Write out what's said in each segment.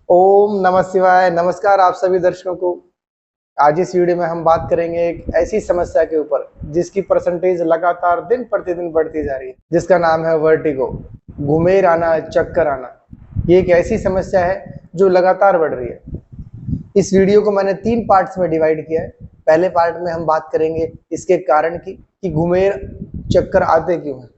ओम नमः शिवाय। नमस्कार आप सभी दर्शकों को। आज इस वीडियो में हम बात करेंगे एक ऐसी समस्या के ऊपर जिसकी परसेंटेज लगातार दिन प्रतिदिन बढ़ती जा रही है, जिसका नाम है वर्टिगो, घुमेर आना, चक्कर आना। ये एक ऐसी समस्या है जो लगातार बढ़ रही है। इस वीडियो को मैंने 3 पार्ट्स में डिवाइड किया है। पहले पार्ट में हम बात करेंगे इसके कारण की कि घुमेर चक्कर आते क्यों हैं।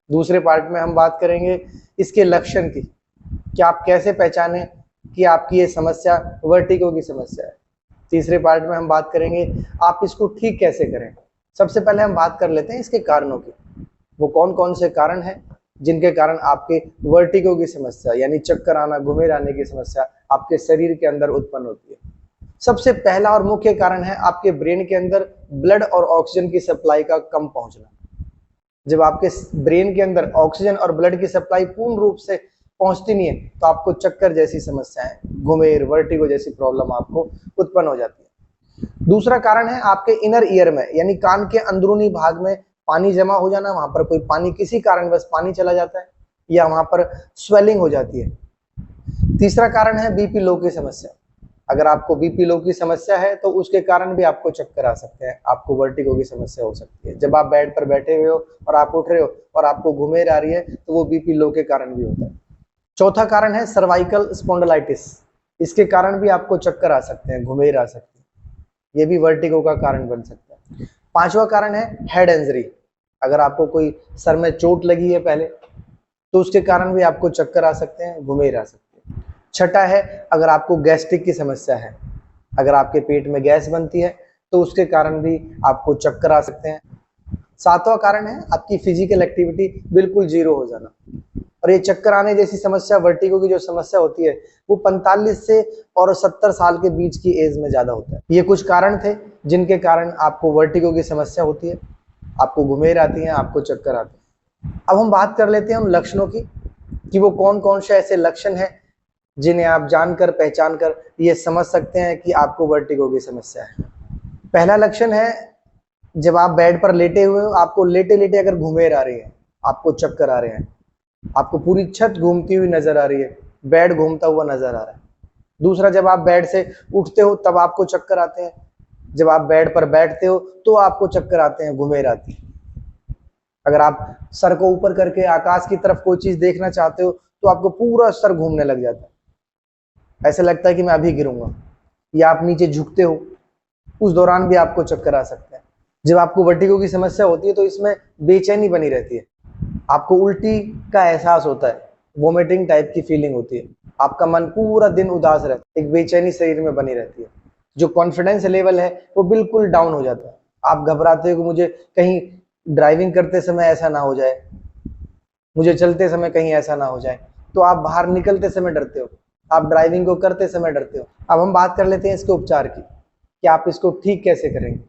दूसरे पार्ट में हम बात करेंगे इसके लक्षण की, कि आप कैसे पहचानें कि आपकी ये समस्या वर्टिगो की समस्या है। तीसरे पार्ट में हम बात करेंगे आप इसको ठीक कैसे करें। सबसे पहले हम बात कर लेते हैं इसके कारणों की। वो कौन कौन से कारण हैं जिनके कारण आपके वर्टिगो की समस्या यानी चक्कर आना, घुमेर आने की समस्या आपके शरीर के अंदर उत्पन्न होती है। सबसे पहला और मुख्य कारण है आपके ब्रेन के अंदर ब्लड और ऑक्सीजन की सप्लाई का कम पहुंचना। जब आपके ब्रेन के अंदर ऑक्सीजन और ब्लड की सप्लाई पूर्ण रूप से पहुंचती नहीं है तो आपको चक्कर जैसी समस्याएं, घुमेर, वर्टिगो जैसी प्रॉब्लम आपको उत्पन्न हो जाती है। दूसरा कारण है आपके इनर ईयर में यानी कान के अंदरूनी भाग में पानी जमा हो जाना। वहां पर कोई पानी, किसी कारणवश पानी चला जाता है या वहां पर स्वेलिंग हो जाती है। तीसरा कारण है बीपी लो की समस्या। अगर आपको बीपी लो की समस्या है तो उसके कारण भी आपको चक्कर आ सकते हैं, आपको वर्टिगो की समस्या हो सकती है। जब आप बेड पर बैठे हुए हो और आप उठ रहे हो और आपको घुमेर आ रही है तो वो बीपी लो के कारण भी होता है। चौथा कारण है सर्वाइकल स्पॉन्डिलाइटिस। इसके कारण भी आपको चक्कर आ सकते हैं, घुमेर आ सकते हैं। ये भी वर्टिगो का कारण बन सकता है। पांचवा कारण है हेड इंजरी। अगर आपको कोई सर में चोट लगी है पहले तो उसके कारण भी आपको चक्कर आ सकते हैं, घुमेर आ सकते हैं। छठा है अगर आपको गैस्ट्रिक की समस्या है, अगर आपके पेट में गैस बनती है तो उसके कारण भी आपको चक्कर आ सकते हैं। सातवां कारण है आपकी फिजिकल एक्टिविटी बिल्कुल जीरो हो जाना। और ये चक्कर आने जैसी समस्या, वर्टिगो की जो समस्या होती है वो 45 से और 70 साल के बीच की एज में ज्यादा होता है। ये कुछ कारण थे जिनके कारण आपको वर्टिगो की समस्या होती है, आपको घुमेर आती है, आपको चक्कर आते हैं। अब हम बात कर लेते हैं उन लक्षणों की कि वो कौन कौन से ऐसे लक्षण हैं जिन्हें आप जानकर, पहचान कर ये समझ सकते हैं कि आपको वर्टिगो की समस्या है। पहला लक्षण है जब आप बेड पर लेटे हुए हो, आपको लेटे लेटे अगर घुमेर आ रही है, आपको चक्कर आ रहे हैं, आपको पूरी छत घूमती हुई नजर आ रही है, बेड घूमता हुआ नजर आ रहा है। दूसरा, जब आप बेड से उठते हो तब आपको चक्कर आते हैं, जब आप बेड पर बैठते हो तो आपको चक्कर आते हैं, घुमेर आती है। अगर आप सर को ऊपर करके आकाश की तरफ कोई चीज देखना चाहते हो तो आपको पूरा सर घूमने लग जाता है, ऐसा लगता है कि मैं अभी गिरूंगा। या आप नीचे झुकते हो, उस दौरान भी आपको चक्कर आ सकते हैं। जब आपको वर्टिगो की समस्या होती है तो इसमें बेचैनी बनी रहती है, आपको उल्टी का एहसास होता है, वोमिटिंग टाइप की फीलिंग होती है, आपका मन पूरा दिन उदास रहता है, एक बेचैनी शरीर में बनी रहती है। जो कॉन्फिडेंस लेवल है वो बिल्कुल डाउन हो जाता है। आप घबराते हो कि मुझे कहीं ड्राइविंग करते समय ऐसा ना हो जाए, मुझे चलते समय कहीं ऐसा ना हो जाए। तो आप बाहर निकलते समय डरते हो, आप ड्राइविंग को करते समय डरते हो। अब हम बात कर लेते हैं इसके उपचार की कि आप इसको ठीक कैसे करेंगे।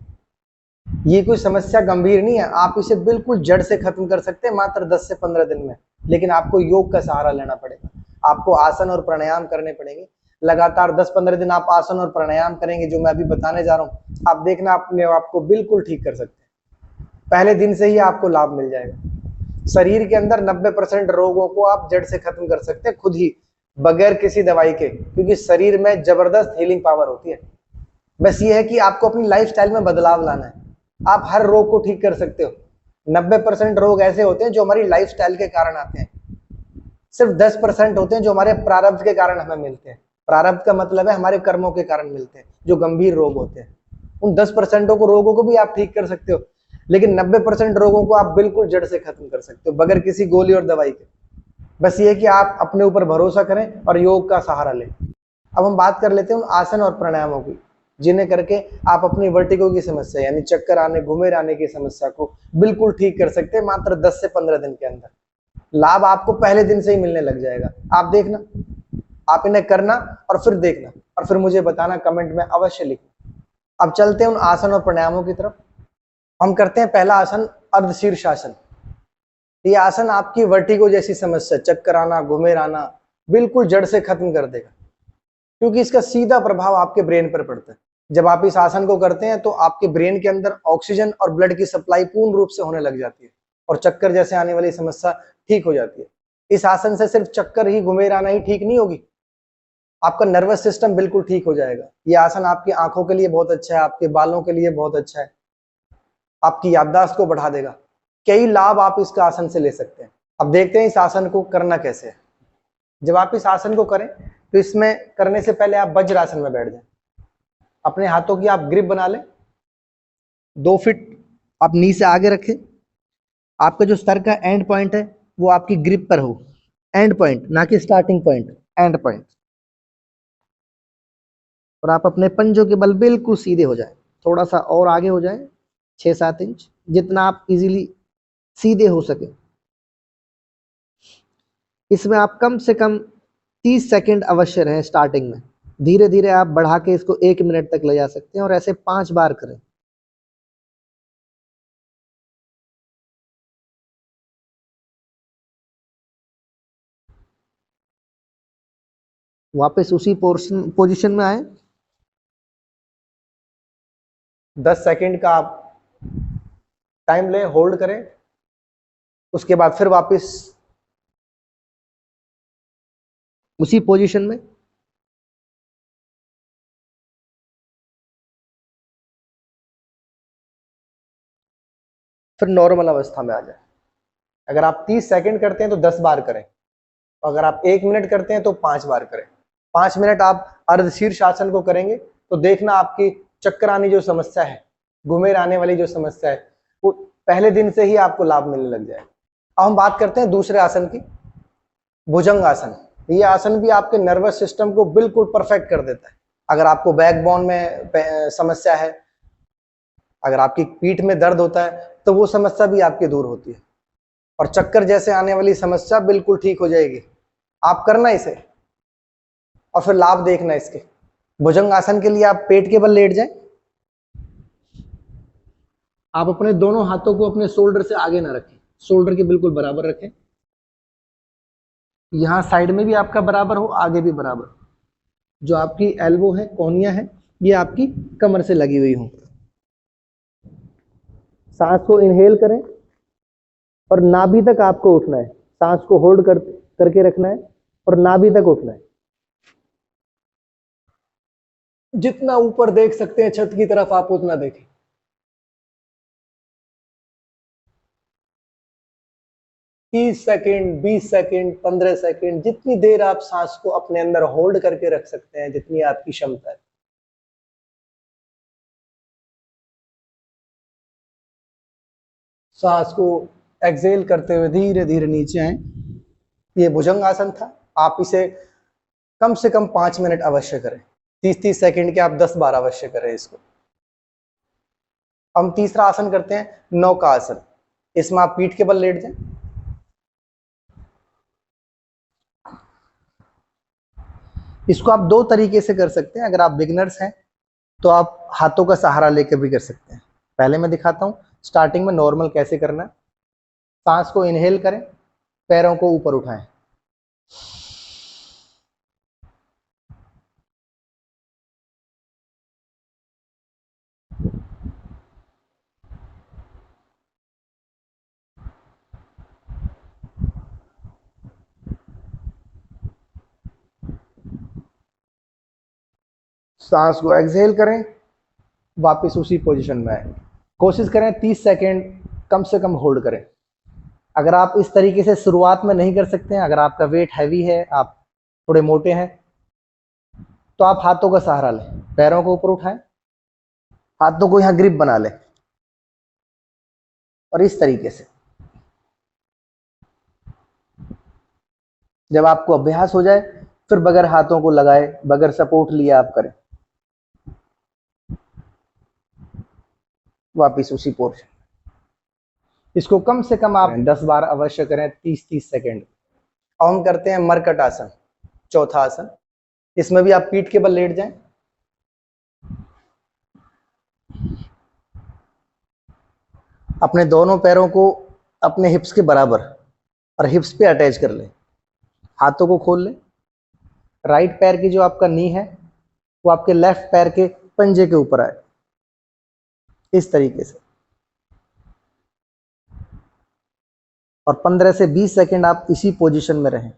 ये कोई समस्या गंभीर नहीं है, आप इसे बिल्कुल जड़ से खत्म कर सकते हैं मात्र 10 से 15 दिन में। लेकिन आपको योग का सहारा लेना पड़ेगा, आपको आसन और प्राणायाम करने पड़ेंगे। लगातार 10-15 दिन आप आसन और प्राणायाम करेंगे, जो मैं अभी बताने जा रहा हूँ, आप देखना अपने आप को बिल्कुल ठीक कर सकते हैं। पहले दिन से ही आपको लाभ मिल जाएगा। शरीर के अंदर 90% रोगों को आप जड़ से खत्म कर सकते हैं खुद ही, बगैर किसी दवाई के, क्योंकि शरीर में जबरदस्त हीलिंग पावर होती है। बस ये है कि आपको अपनी लाइफस्टाइल में बदलाव लाना है, आप हर रोग को ठीक कर सकते हो। 90% रोग ऐसे होते हैं जो हमारी लाइफस्टाइल के कारण आते हैं, सिर्फ 10% होते हैं जो हमारे प्रारब्ध के कारण हमें मिलते हैं। प्रारब्ध का मतलब है हमारे कर्मों के कारण मिलते हैं, जो गंभीर रोग होते हैं। उन 10% रोगों को भी आप ठीक कर सकते हो, लेकिन 90% रोगों को आप बिल्कुल जड़ से खत्म कर सकते हो बगैर किसी गोली और दवाई के। बस ये है कि आप अपने ऊपर भरोसा करें और योग का सहारा लें। अब हम बात कर लेते हैं उन आसन और प्राणायामों की जिन्हें करके आप अपनी वर्टिगो की समस्या यानी चक्कर आने, घुमेर आने की समस्या को बिल्कुल ठीक कर सकते हैं मात्र 10 से 15 दिन के अंदर। लाभ आपको पहले दिन से ही मिलने लग जाएगा। आप देखना, आप इन्हें करना और फिर देखना और फिर मुझे बताना, कमेंट में अवश्य लिखना। अब चलते हैं उन आसन और प्राणायामों की तरफ। हम करते हैं पहला आसन, अर्धशीर्षासन। ये आसन आपकी वर्टिगो जैसी समस्या, चक्कर आना, घुमेर आना, बिल्कुल जड़ से खत्म कर देगा, क्योंकि इसका सीधा प्रभाव आपके ब्रेन पर पड़ता है। जब आप इस आसन को करते हैं तो आपके ब्रेन के अंदर ऑक्सीजन और ब्लड की सप्लाई पूर्ण रूप से होने लग जाती है और चक्कर जैसे आने वाली समस्या ठीक हो जाती है। इस आसन से सिर्फ चक्कर ही, घुमेर आना ही ठीक नहीं होगी, आपका नर्वस सिस्टम बिल्कुल ठीक हो जाएगा। ये आसन आपकी आंखों के लिए बहुत अच्छा है, आपके बालों के लिए बहुत अच्छा है, आपकी याददाश्त को बढ़ा देगा। कई लाभ आप इसका आसन से ले सकते हैं। अब देखते हैं इस आसन को करना कैसे है। जब आप इस आसन को करें तो इसमें करने से पहले आप वज्रासन में बैठ जाएं। अपने हाथों की आप ग्रिप बना लें, 2 फीट आप नी से आगे रखें। आपका जो सर का एंड पॉइंट है वो आपकी ग्रिप पर हो, एंड पॉइंट ना कि स्टार्टिंग पॉइंट, एंड पॉइंट। और आप अपने पंजों के बल बिल्कुल सीधे हो जाए, थोड़ा सा और आगे हो जाए, 6-7 इंच, जितना आप इजीली सीधे हो सके। इसमें आप कम से कम 30 सेकंड अवश्य रहें स्टार्टिंग में। धीरे धीरे आप बढ़ा के इसको 1 मिनट तक ले जा सकते हैं और ऐसे 5 बार करें। वापस उसी पोजीशन में आए, 10 सेकंड का आप टाइम लें, होल्ड करें, उसके बाद फिर वापस उसी पोजीशन में। फिर नॉर्मल अवस्था में आ जाए। अगर आप 30 सेकंड करते हैं तो 10 बार करें, अगर आप 1 मिनट करते हैं तो 5 बार करें। 5 मिनट आप अर्धशीर्ष आसन को करेंगे तो देखना आपकी चक्कर आने जो समस्या है, घुमेर आने वाली जो समस्या है, वो पहले दिन से ही आपको लाभ मिलने लग जाएगा। अब हम बात करते हैं दूसरे आसन की, भुजंग आसन। ये आसन भी आपके नर्वस सिस्टम को बिल्कुल परफेक्ट कर देता है। अगर आपको बैकबोन में समस्या है, अगर आपकी पीठ में दर्द होता है तो वो समस्या भी आपकी दूर होती है और चक्कर जैसे आने वाली समस्या बिल्कुल ठीक हो जाएगी। आप करना इसे और फिर लाभ देखना इसके। भुजंग आसन के लिए आप पेट के बल लेट जाएं। आप अपने दोनों हाथों को अपने शोल्डर से आगे ना रखें, शोल्डर के बिल्कुल बराबर रखें। यहां साइड में भी आपका बराबर हो, आगे भी बराबर। जो आपकी एल्बो है, कोहनियां है, ये आपकी कमर से लगी हुई हो। सांस को इनहेल करें और नाभि तक आपको उठना है। सांस को होल्ड करके रखना है और नाभि तक उठना है। जितना ऊपर देख सकते हैं छत की तरफ आप उतना देखें। 30 सेकंड, 20 सेकंड, 15 सेकंड, जितनी देर आप सांस को अपने अंदर होल्ड करके रख सकते हैं, जितनी आपकी क्षमता है। सांस को एक्सेल करते हुए धीरे धीरे नीचे आए। ये भुजंग आसन था। आप इसे कम से कम 5 मिनट अवश्य करें। 30-30 सेकंड के आप 10 बार अवश्य करें इसको। हम तीसरा आसन करते हैं, नौका आसन। इसमें आप पीठ के बल लेट जाएं। इसको आप 2 तरीके से कर सकते हैं। अगर आप बिगनर्स हैं तो आप हाथों का सहारा लेकर भी कर सकते हैं। पहले मैं दिखाता हूं स्टार्टिंग में नॉर्मल कैसे करना है। सांस को इनहेल करें, पैरों को ऊपर उठाएं। सांस को एक्सहेल करें, वापस उसी पोजीशन में आए। कोशिश करें 30 सेकंड कम से कम होल्ड करें। अगर आप इस तरीके से शुरुआत में नहीं कर सकते हैं, अगर आपका वेट हैवी है, आप थोड़े मोटे हैं, तो आप हाथों का सहारा लें, पैरों को ऊपर उठाएं, हाथों को यहां ग्रिप बना लें और इस तरीके से जब आपको अभ्यास हो जाए फिर बगैर हाथों को लगाए, बगैर सपोर्ट लिए आप करें। वापिस उसी पोर्शन। इसको कम से कम आप 10 बार अवश्य करें, 30-30 सेकंड। अब हम करते हैं मरकट आसन, चौथा आसन। इसमें भी आप पीठ के बल लेट जाएं। अपने दोनों पैरों को अपने हिप्स के बराबर और हिप्स पे अटैच कर लें। हाथों को खोल लें। राइट पैर की जो आपका नी है वो आपके लेफ्ट पैर के पंजे के ऊपर आए, इस तरीके से। और 15 से 20 सेकंड आप इसी पोजीशन में रहें।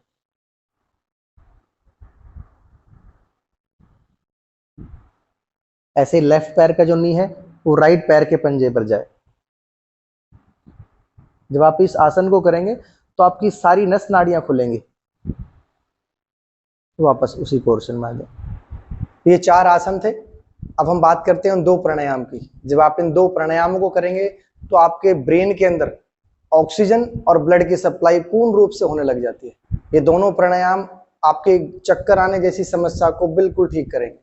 ऐसे लेफ्ट पैर का जो नी है वो राइट पैर के पंजे पर जाए। जब आप इस आसन को करेंगे तो आपकी सारी नस नाड़ियां खुलेंगी। वापस उसी पोर्शन में आ जाए। ये 4 आसन थे। अब हम बात करते हैं उन 2 प्राणायाम की। जब आप इन 2 प्राणायामों को करेंगे तो आपके ब्रेन के अंदर ऑक्सीजन और ब्लड की सप्लाई पूर्ण रूप से होने लग जाती है। ये दोनों प्राणायाम आपके चक्कर आने जैसी समस्या को बिल्कुल ठीक करेंगे,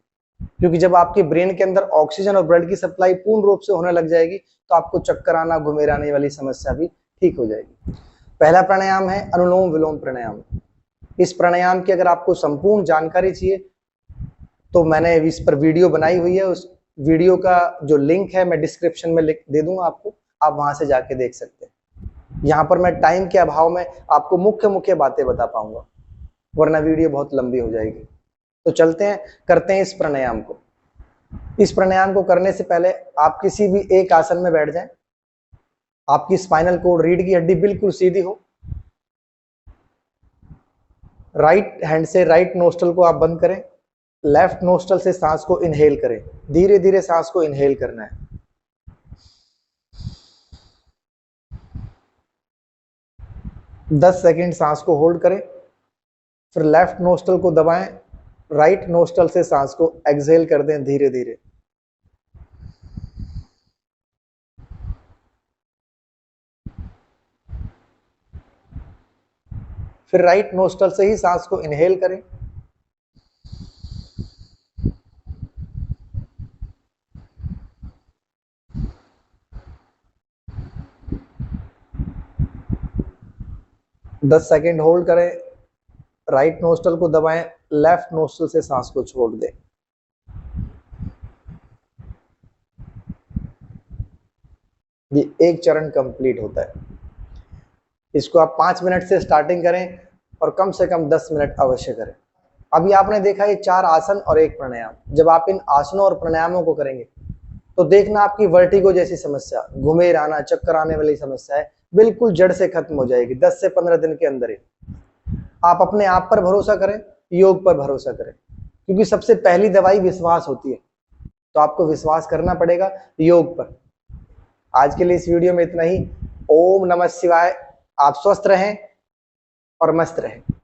क्योंकि जब आपके ब्रेन के अंदर ऑक्सीजन और ब्लड की सप्लाई पूर्ण रूप से होने लग जाएगी तो आपको चक्कर आना, घुमेराने वाली समस्या भी ठीक हो जाएगी। पहला प्राणायाम है अनुलोम विलोम प्राणायाम। इस प्राणायाम की अगर आपको संपूर्ण जानकारी चाहिए तो मैंने इस पर वीडियो बनाई हुई है। उस वीडियो का जो लिंक है मैं डिस्क्रिप्शन में दे दूंगा आपको, आप वहां से जाके देख सकते हैं। यहाँ पर मैं टाइम के अभाव में आपको मुख्य मुख्य बातें बता पाऊंगा, वरना वीडियो बहुत लंबी हो जाएगी। तो चलते हैं, करते हैं इस प्राणायाम को। इस प्राणायाम को करने से पहले आप किसी भी एक आसन में बैठ जाएं। आपकी स्पाइनल कोड, रीढ़ की हड्डी बिल्कुल सीधी हो। राइट हैंड से राइट नोस्ट्रल को आप बंद करें। लेफ्ट नोस्ट्रल से सांस को इनहेल करें। धीरे धीरे सांस को इनहेल करना है। दस सेकेंड सांस को होल्ड करें, फिर लेफ्ट नोस्ट्रल को दबाएं। राइट नोस्ट्रल से सांस को एक्सहेल कर दें धीरे धीरे। फिर राइट नोस्ट्रल से ही सांस को इनहेल करें। दस सेकेंड होल्ड करें, राइट नोस्ट्रल को दबाएं, लेफ्ट नोस्ट्रल से सांस को छोड़ दें। ये एक चरण कंप्लीट होता है। इसको आप 5 मिनट से स्टार्टिंग करें और कम से कम 10 मिनट अवश्य करें। अभी आपने देखा ये 4 आसन और एक प्राणायाम। जब आप इन आसनों और प्राणायामों को करेंगे तो देखना आपकी वर्टिगो जैसी समस्या, घुमेर आना, चक्कर आने वाली समस्या है, बिल्कुल जड़ से खत्म हो जाएगी 10 से 15 दिन के अंदर ही। आप अपने आप पर भरोसा करें, योग पर भरोसा करें, क्योंकि सबसे पहली दवाई विश्वास होती है। तो आपको विश्वास करना पड़ेगा योग पर। आज के लिए इस वीडियो में इतना ही। ओम नमः शिवाय। आप स्वस्थ रहें और मस्त रहें।